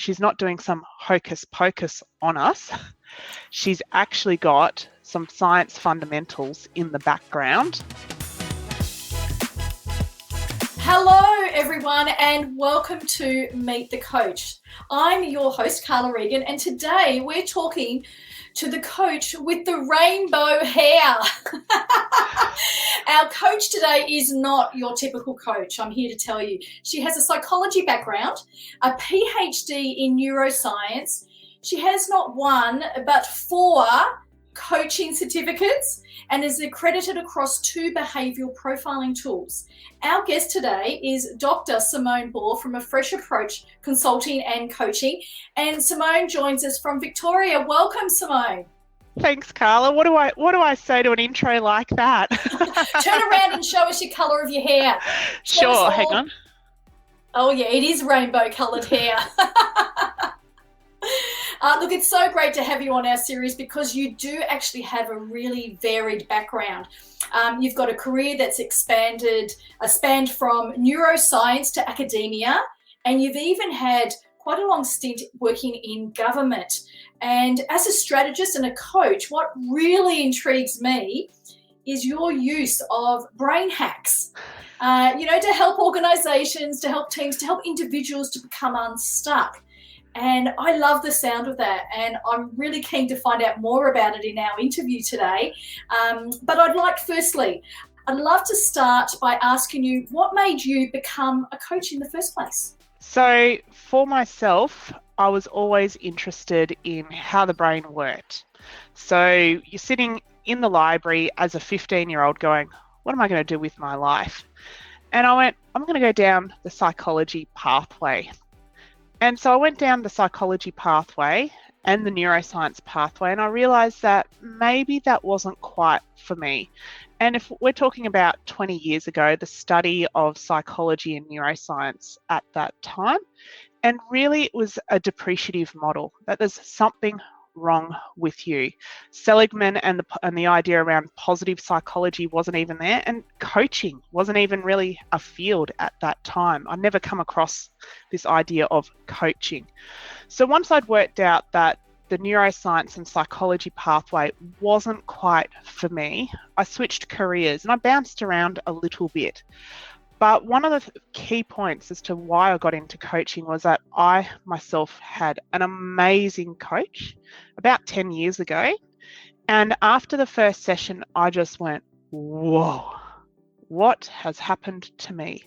she's not doing some hocus pocus on us. She's actually got some science fundamentals in the background. Hello everyone and welcome to Meet the Coach. I'm your host Carla, and today we're talking to the coach with the rainbow hair. Our coach today is not your typical coach, I'm here to tell you. She has a psychology background, a PhD in neuroscience. She has not one but 4 coaching certificates and is accredited across 2 behavioural profiling tools. Our guest today is Dr. Simone Boer from A Fresh Approach Consulting and Coaching. And Simone joins us from Victoria. Welcome, Simone. Thanks, Carla. What do I say to an intro like that? Turn around and show us your colour of your hair. Sure, hang on. Oh yeah, it is rainbow coloured hair. Look, it's so great to have you on our series because you do actually have a really varied background. You've got a career that's spanned from neuroscience to academia, and you've even had quite a long stint working in government. And as a strategist and a coach, what really intrigues me is your use of brain hacks, to help organisations, to help teams, to help individuals to become unstuck. And I love the sound of that, and I'm really keen to find out more about it in our interview today. But I'd love to start by asking you, what made you become a coach in the first place? So for myself, I was always interested in how the brain worked. So you're sitting in the library as a 15-year-old going, what am I going to do with my life? And I went, I'm going to go down the psychology pathway. And so I went down the psychology pathway and the neuroscience pathway, and I realized that maybe that wasn't quite for me. And if we're talking about 20 years ago, the study of psychology and neuroscience at that time, and really it was a depreciative model, that there's something wrong with you. Seligman and the idea around positive psychology wasn't even there, and coaching wasn't even really a field at that time. I'd never come across this idea of coaching. So once I'd worked out that the neuroscience and psychology pathway wasn't quite for me, I switched careers and I bounced around a little bit. But one of the key points as to why I got into coaching was that I myself had an amazing coach about 10 years ago. And after the first session, I just went, whoa, what has happened to me?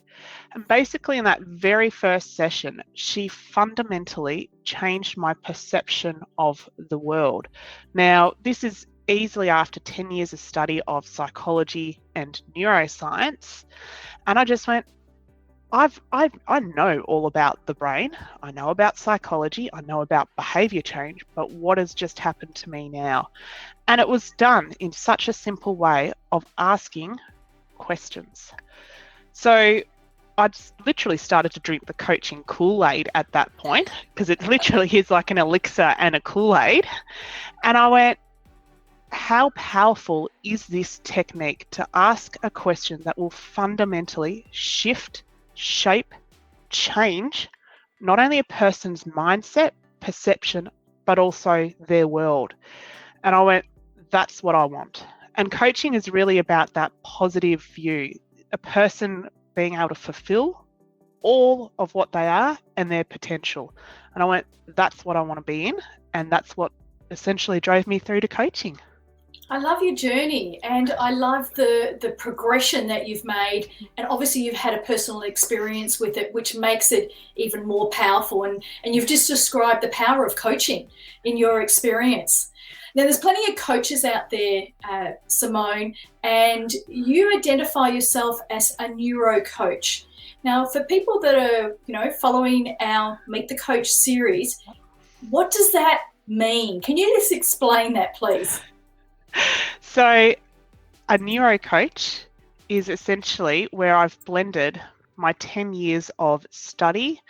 And basically in that very first session, she fundamentally changed my perception of the world. Now, this is easily after 10 years of study of psychology and neuroscience. And I just went, I know all about the brain. I know about psychology. I know about behavior change, but what has just happened to me now? And it was done in such a simple way of asking questions. So I just literally started to drink the coaching Kool-Aid at that point, because it literally is like an elixir and a Kool-Aid. And I went, how powerful is this technique to ask a question that will fundamentally shift, shape, change not only a person's mindset, perception, but also their world? And I went, that's what I want. And coaching is really about that positive view, a person being able to fulfill all of what they are and their potential. And I went, that's what I want to be in. And that's what essentially drove me through to coaching. I love your journey, and I love the progression that you've made, and obviously you've had a personal experience with it, which makes it even more powerful, and you've just described the power of coaching in your experience. Now, there's plenty of coaches out there, Simone, and you identify yourself as a neurocoach. Now, for people that are, following our Meet the Coach series, what does that mean? Can you just explain that, please? So a neurocoach is essentially where I've blended my 10 years of study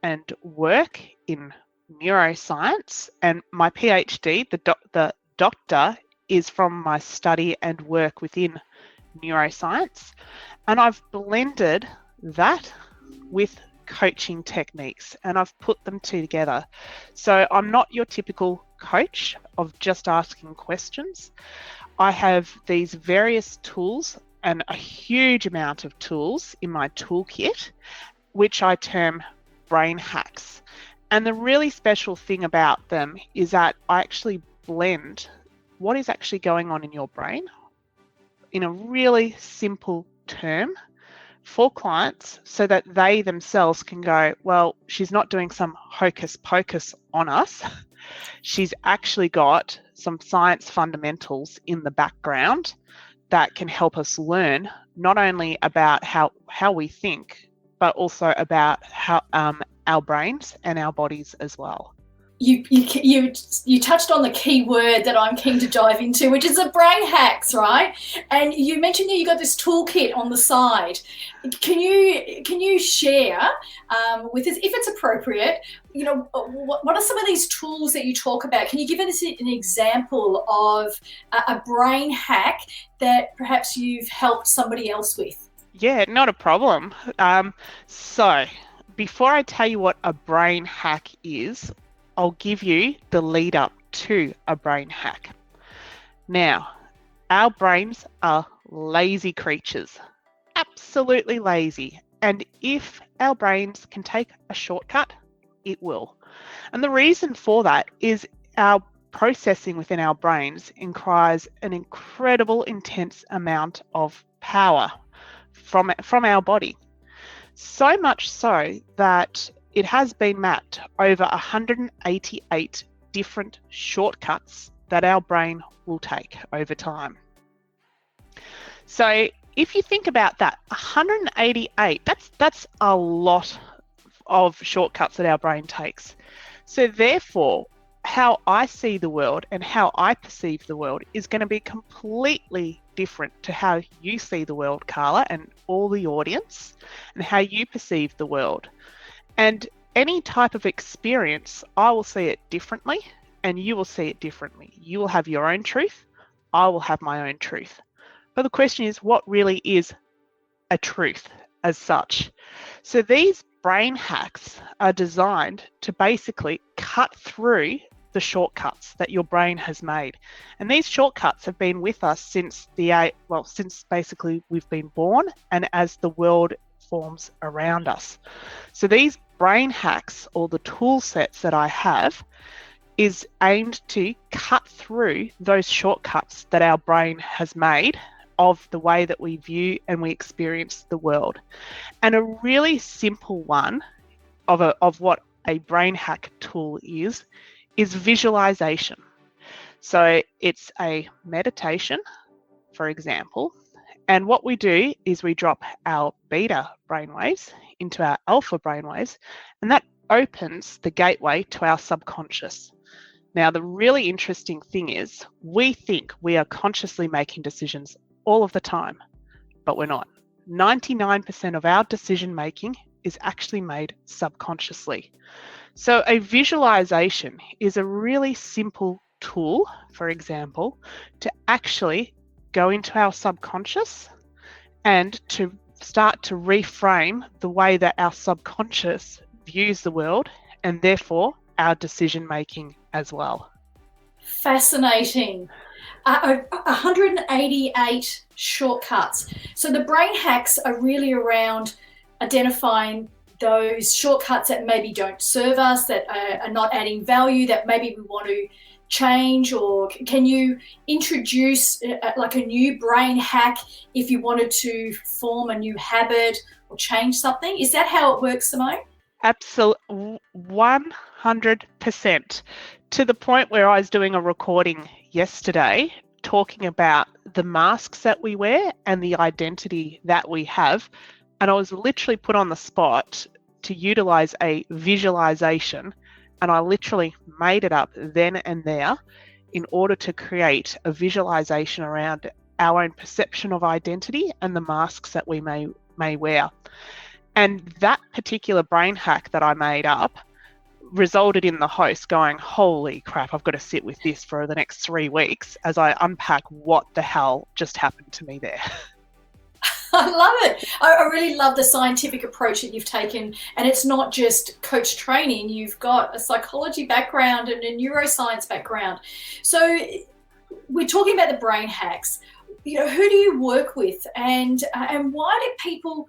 and work in neuroscience, and my PhD, the doctor, is from my study and work within neuroscience. And I've blended that with coaching techniques and I've put them together. So I'm not your typical coach of just asking questions. I have these various tools and a huge amount of tools in my toolkit, which I term brain hacks. And the really special thing about them is that I actually blend what is actually going on in your brain in a really simple term for clients so that they themselves can go, well, she's not doing some hocus pocus on us. She's actually got some science fundamentals in the background that can help us learn not only about how we think, but also about how our brains and our bodies as well. You touched on the key word that I'm keen to dive into, which is the brain hacks, right? And you mentioned that you got this toolkit on the side. Can you share with us, if it's appropriate, what are some of these tools that you talk about? Can you give us an example of a brain hack that perhaps you've helped somebody else with? Yeah, not a problem. So before I tell you what a brain hack is, I'll give you the lead up to a brain hack. Now, our brains are lazy creatures, absolutely lazy. And if our brains can take a shortcut, it will. And the reason for that is our processing within our brains requires an incredible, intense amount of power from our body. So much so that it has been mapped over 188 different shortcuts that our brain will take over time. So if you think about that, 188, that's a lot of shortcuts that our brain takes. So therefore, how I see the world and how I perceive the world is going to be completely different to how you see the world, Carla, and all the audience, and how you perceive the world. And any type of experience, I will see it differently and you will see it differently. You will have your own truth, I will have my own truth. But the question is, what really is a truth as such? So these brain hacks are designed to basically cut through the shortcuts that your brain has made. And these shortcuts have been with us since basically we've been born and as the world forms around us. So these brain hacks, or the tool sets that I have, is aimed to cut through those shortcuts that our brain has made of the way that we view and we experience the world. And a really simple one of what a brain hack tool is visualization. So it's a meditation, for example, and what we do is we drop our beta brainwaves into our alpha brainwaves, and that opens the gateway to our subconscious. Now, the really interesting thing is we think we are consciously making decisions all of the time, but we're not. 99% of our decision making is actually made subconsciously. So a visualization is a really simple tool, for example, to actually go into our subconscious and to start to reframe the way that our subconscious views the world and therefore our decision making as well. Fascinating. 188 shortcuts. So the brain hacks are really around identifying those shortcuts that maybe don't serve us, that are not adding value, that maybe we want to change. Or can you introduce like a new brain hack if you wanted to form a new habit or change something? Is that how it works, Simone? Absolutely, 100%. To the point where I was doing a recording yesterday talking about the masks that we wear and the identity that we have. And I was literally put on the spot to utilize a visualization, and I literally made it up then and there in order to create a visualization around our own perception of identity and the masks that we may wear. And that particular brain hack that I made up resulted in the host going, holy crap, I've got to sit with this for the next 3 weeks as I unpack what the hell just happened to me there. I love it. I really love the scientific approach that you've taken. And it's not just coach training, you've got a psychology background and a neuroscience background. So we're talking about the brain hacks. Who do you work with, and why do people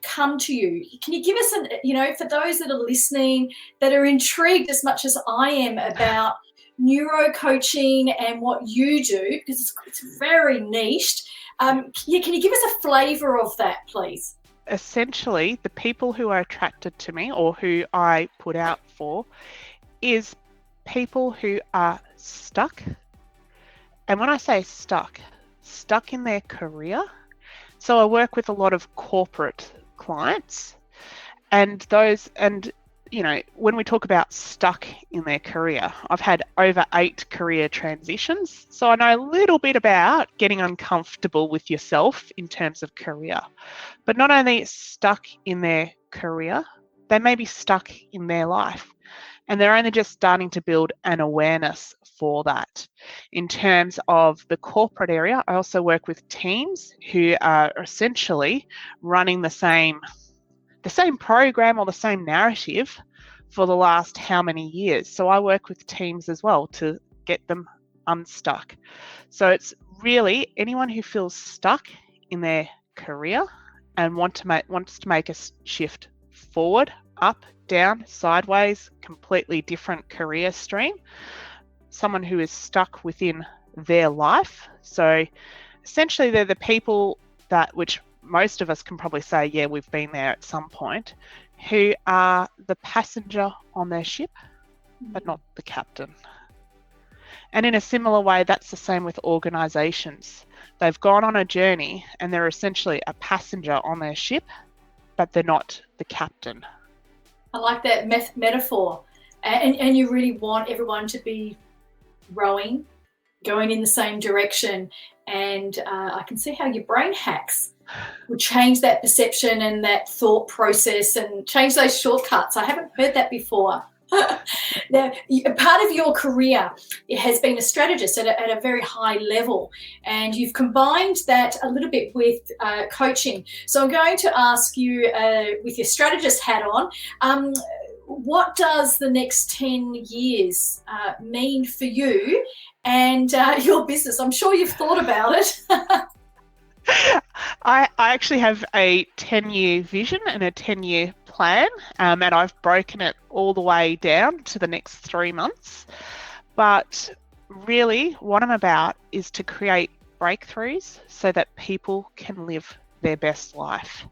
come to you? Can you give us for those that are listening that are intrigued as much as I am about neurocoaching and what you do, because it's very niched. Can you give us a flavour of that, please? Essentially, the people who are attracted to me or who I put out for is people who are stuck. And when I say stuck in their career. So I work with a lot of corporate clients, and when we talk about stuck in their career, I've had over 8 career transitions. So I know a little bit about getting uncomfortable with yourself in terms of career. But not only stuck in their career, they may be stuck in their life. And they're only just starting to build an awareness for that. In terms of the corporate area, I also work with teams who are essentially running the same program or the same narrative for the last how many years. So I work with teams as well to get them unstuck. So it's really anyone who feels stuck in their career and wants to make a shift forward, up, down, sideways, completely different career stream. Someone who is stuck within their life. So essentially they're the people which most of us can probably say, yeah, we've been there at some point, who are the passenger on their ship, but not the captain. And in a similar way, that's the same with organisations. They've gone on a journey and they're essentially a passenger on their ship, but they're not the captain. I like that metaphor. And you really want everyone to be rowing, going in the same direction. And I can see how your brain hacks would change that perception and that thought process and change those shortcuts. I haven't heard that before. Now, part of your career has been a strategist at a very high level, and you've combined that a little bit with coaching. So I'm going to ask you, with your strategist hat on, what does the next 10 years mean for you and your business? I'm sure you've thought about it. I actually have a 10-year vision and a 10-year plan, and I've broken it all the way down to the next 3 months. But really what I'm about is to create breakthroughs so that people can live their best life,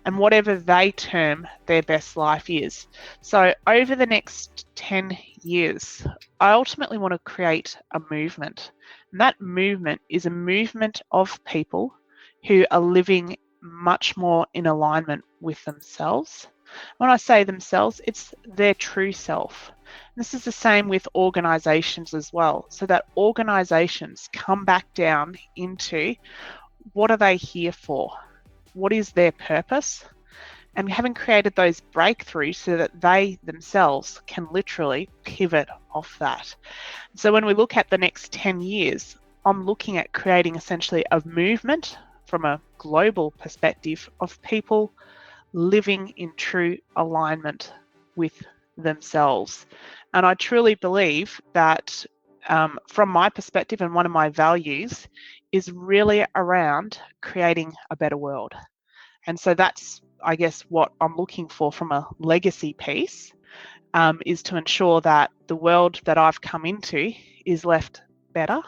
and whatever they term their best life is. So over the next 10 years, I ultimately want to create a movement. And that movement is a movement of people who are living much more in alignment with themselves. When I say themselves, it's their true self. And this is the same with organisations as well, so that organisations come back down into what are they here for? What is their purpose? And having created those breakthroughs so that they themselves can literally pivot off that. So when we look at the next 10 years, I'm looking at creating essentially a movement from a global perspective of people living in true alignment with themselves. And I truly believe that from my perspective, and one of my values is really around creating a better world. And so that's, I guess, what I'm looking for from a legacy piece, is to ensure that the world that I've come into is left better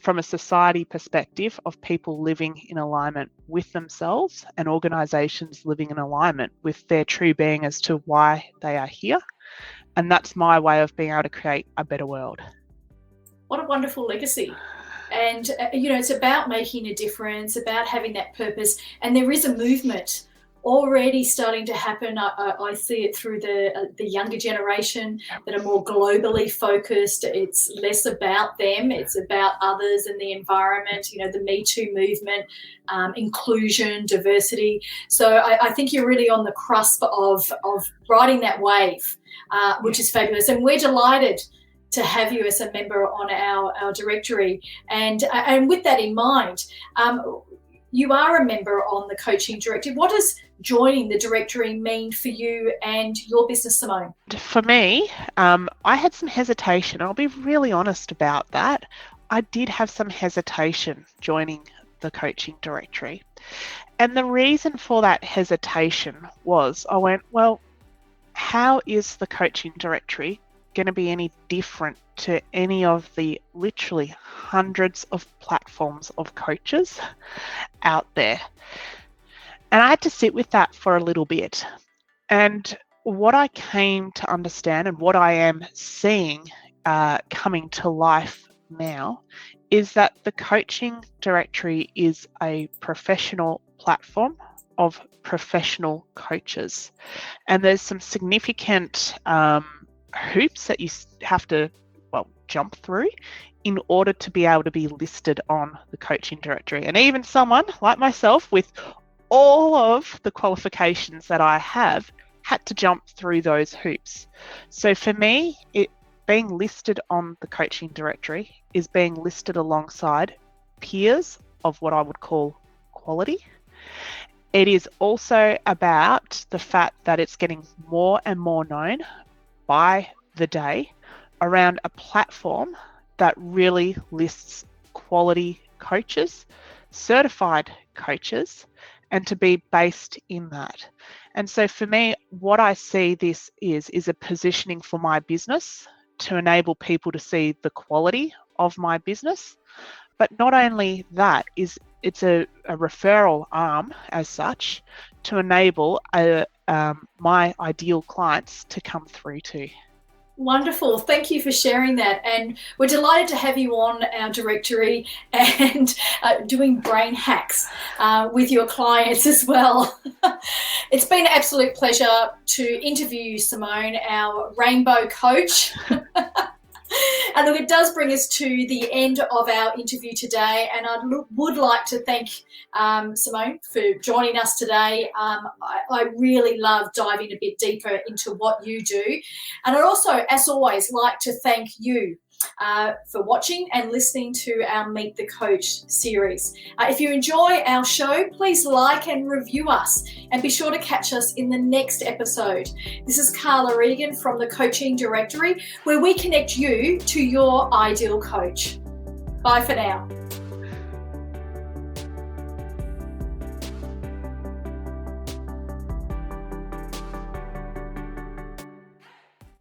from a society perspective of people living in alignment with themselves and organisations living in alignment with their true being as to why they are here. And that's my way of being able to create a better world. What a wonderful legacy. And, it's about making a difference, about having that purpose. And there is a movement already starting to happen. I see it through the younger generation that are more globally focused. It's less about them. It's about others and the environment, the Me Too movement, inclusion, diversity. So I think you're really on the cusp of riding that wave, which is fabulous. And we're delighted to have you as a member on our directory. And with that in mind, you are a member on the coaching directory. What does joining the directory mean for you and your business, Simone? For me, I had some hesitation. I'll be really honest about that. I did have some hesitation joining the coaching directory. And the reason for that hesitation was I went, well, how is the coaching directory going to be any different to any of the literally hundreds of platforms of coaches out there? And I had to sit with that for a little bit. And what I came to understand and what I am seeing coming to life now is that the coaching directory is a professional platform of professional coaches. And there's some significant hoops that you have to, jump through in order to be able to be listed on the coaching directory. And even someone like myself with all of the qualifications that I have had to jump through those hoops. So for me, being listed on the coaching directory is being listed alongside peers of what I would call quality. It is also about the fact that it's getting more and more known by the day around a platform that really lists quality coaches, certified coaches, and to be based in that. And so for me, what I see this is a positioning for my business to enable people to see the quality of my business. But not only that, it's a referral arm as such to enable my ideal clients to come through to. Wonderful. Thank you for sharing that. And we're delighted to have you on our directory and doing brain hacks with your clients as well. It's been an absolute pleasure to interview you, Simone, our rainbow coach. And look, it does bring us to the end of our interview today, and I would like to thank Simone for joining us today. I really love diving a bit deeper into what you do, and I'd also, as always, like to thank you for watching and listening to our Meet the Coach series. If you enjoy our show, please like and review us, and be sure to catch us in the next episode. This is Carla Egan from the Coaching Directory, where we connect you to your ideal coach. Bye for now.